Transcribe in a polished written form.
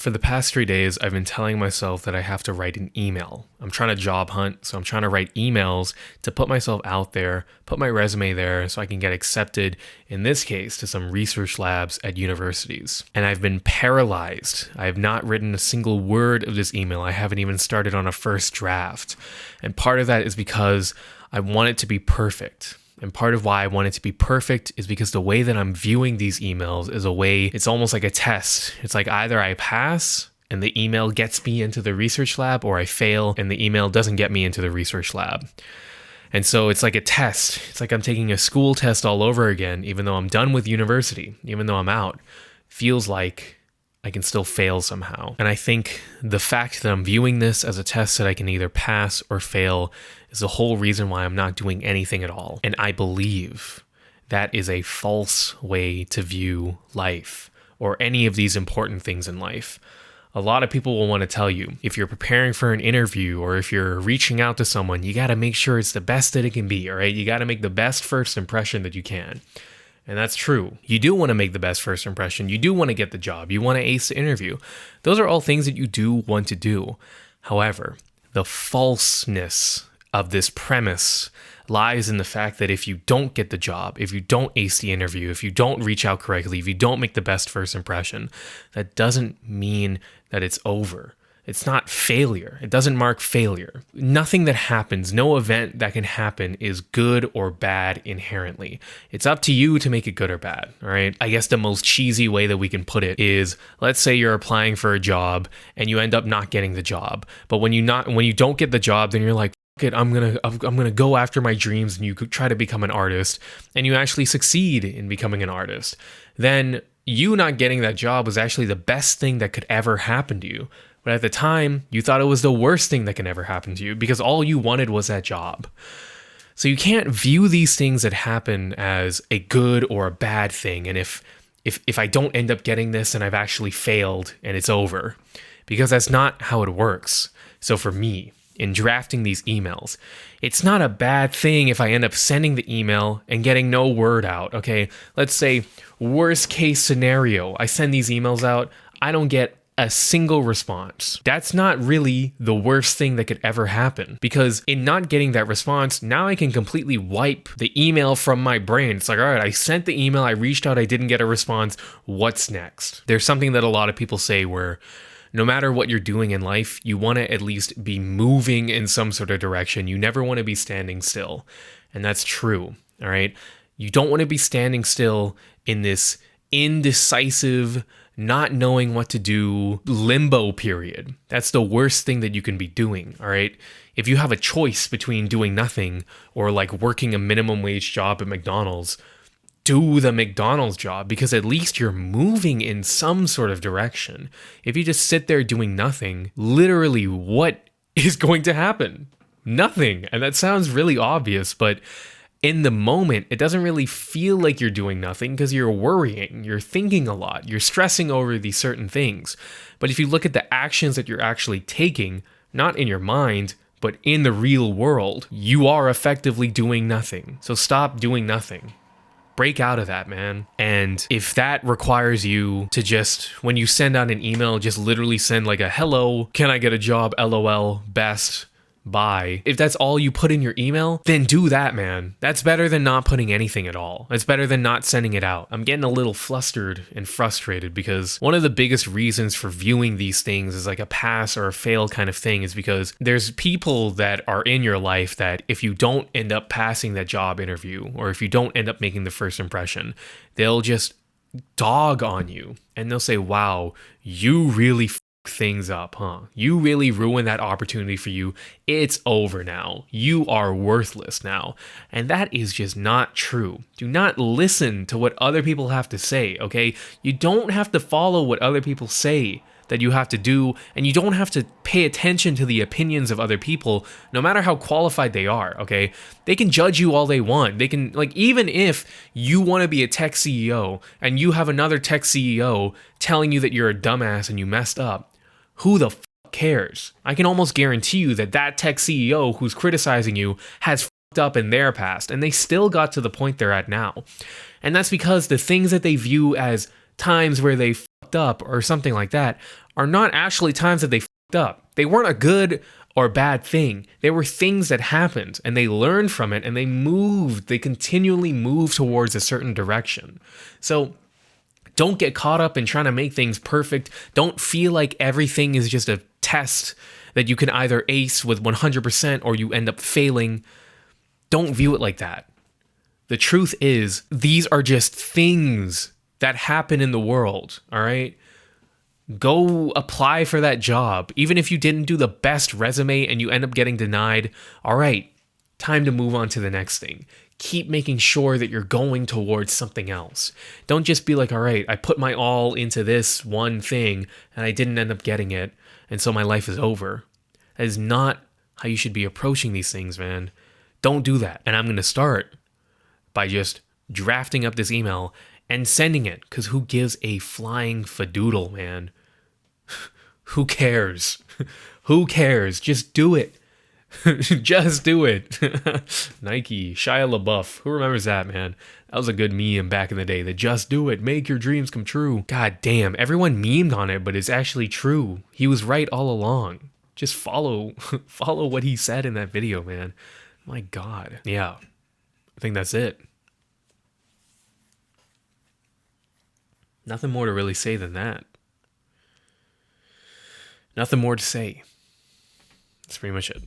For the past 3 days, I've been telling myself that I have to write an email. I'm trying to job hunt, so I'm trying to write emails to put myself out there, put my resume there so I can get accepted, in this case, to some research labs at universities. And I've been paralyzed. I have not written a single word of this email. I haven't even started on a first draft. And part of that is because I want it to be perfect. And part of why I want it to be perfect is because the way that I'm viewing these emails is a way, it's almost like a test. It's like either I pass and the email gets me into the research lab, or I fail and the email doesn't get me into the research lab. And so it's like a test. It's like I'm taking a school test all over again, even though I'm done with university, even though I'm out. Feels like I can still fail somehow. And I think the fact that I'm viewing this as a test that I can either pass or fail is the whole reason why I'm not doing anything at all. And I believe that is a false way to view life or any of these important things in life. A lot of people will want to tell you, if you're preparing for an interview or if you're reaching out to someone, you got to make sure it's the best that it can be, all right? You got to make the best first impression that you can. And that's true. You do want to make the best first impression. You do want to get the job. You want to ace the interview. Those are all things that you do want to do. However, the falseness of this premise lies in the fact that if you don't get the job, if you don't ace the interview, if you don't reach out correctly, if you don't make the best first impression, that doesn't mean that it's over. It's not failure. It doesn't mark failure. Nothing that happens, no event that can happen is good or bad inherently. It's up to you to make it good or bad, all right? I guess the most cheesy way that we can put it is, let's say you're applying for a job and you end up not getting the job. But when you don't get the job, then you're like, "Fuck it, I'm gonna go after my dreams," and you could try to become an artist, and you actually succeed in becoming an artist. Then you not getting that job was actually the best thing that could ever happen to you. But at the time, you thought it was the worst thing that can ever happen to you because all you wanted was that job. So you can't view these things that happen as a good or a bad thing. And if I don't end up getting this, and I've actually failed and it's over, because that's not how it works. So for me, in drafting these emails, it's not a bad thing if I end up sending the email and getting no word out, okay? Let's say worst case scenario, I send these emails out, I don't get a single response. That's not really the worst thing that could ever happen, because in not getting that response, now I can completely wipe the email from my brain. It's like, all right, I sent the email, I reached out, I didn't get a response. What's next? There's something that a lot of people say where no matter what you're doing in life, you want to at least be moving in some sort of direction. You never want to be standing still. And that's true, all right? You don't want to be standing still in this indecisive, not knowing what to do limbo period. That's the worst thing that you can be doing, all right? If you have a choice between doing nothing or like working a minimum wage job at McDonald's, do the McDonald's job, because at least you're moving in some sort of direction. If you just sit there doing nothing, literally what is going to happen? Nothing. And that sounds really obvious, but in the moment, it doesn't really feel like you're doing nothing because you're worrying, you're thinking a lot, you're stressing over these certain things. But if you look at the actions that you're actually taking, not in your mind, but in the real world, you are effectively doing nothing. So stop doing nothing. Break out of that, man. And if that requires you to just, when you send out an email, just literally send like a hello, can I get a job, LOL, best, bye. If that's all you put in your email, then do that, man. That's better than not putting anything at all. It's better than not sending it out. I'm getting a little flustered and frustrated because one of the biggest reasons for viewing these things as like a pass or a fail kind of thing is because there's people that are in your life that if you don't end up passing that job interview, or if you don't end up making the first impression, they'll just dog on you and they'll say, wow, you really things up, huh? You really ruined that opportunity for you. It's over now. You are worthless now. And that is just not true. Do not listen to what other people have to say, okay? You don't have to follow what other people say that you have to do, and you don't have to pay attention to the opinions of other people, no matter how qualified they are, okay? They can judge you all they want. They can, like, even if you want to be a tech CEO and you have another tech CEO telling you that you're a dumbass and you messed up, who the cares? I can almost guarantee you that that tech CEO who's criticizing you has fucked up in their past, and they still got to the point they're at now. And that's because the things that they view as times where they fucked up or something like that are not actually times that they fucked up. They weren't a good or bad thing. They were things that happened and they learned from it and they moved. They continually moved towards a certain direction. So don't get caught up in trying to make things perfect. Don't feel like everything is just a test that you can either ace with 100% or you end up failing. Don't view it like that. The truth is, these are just things that happen in the world, all right? Go apply for that job. Even if you didn't do the best resume and you end up getting denied, all right, time to move on to the next thing. Keep making sure that you're going towards something else. Don't just be like, all right, I put my all into this one thing and I didn't end up getting it, and so my life is over. That is not how you should be approaching these things, man. Don't do that. And I'm going to start by just drafting up this email and sending it, because who gives a flying fadoodle, man? Who cares? Who cares? Just do it. Just do it. Nike, Shia LaBeouf. Who remembers that, man? That was a good meme back in the day. The just do it, make your dreams come true. God damn, everyone memed on it, but it's actually true. He was right all along. Just follow what he said in that video, man. My God. Yeah, I think that's it. Nothing more to really say than that. Nothing more to say. That's pretty much it.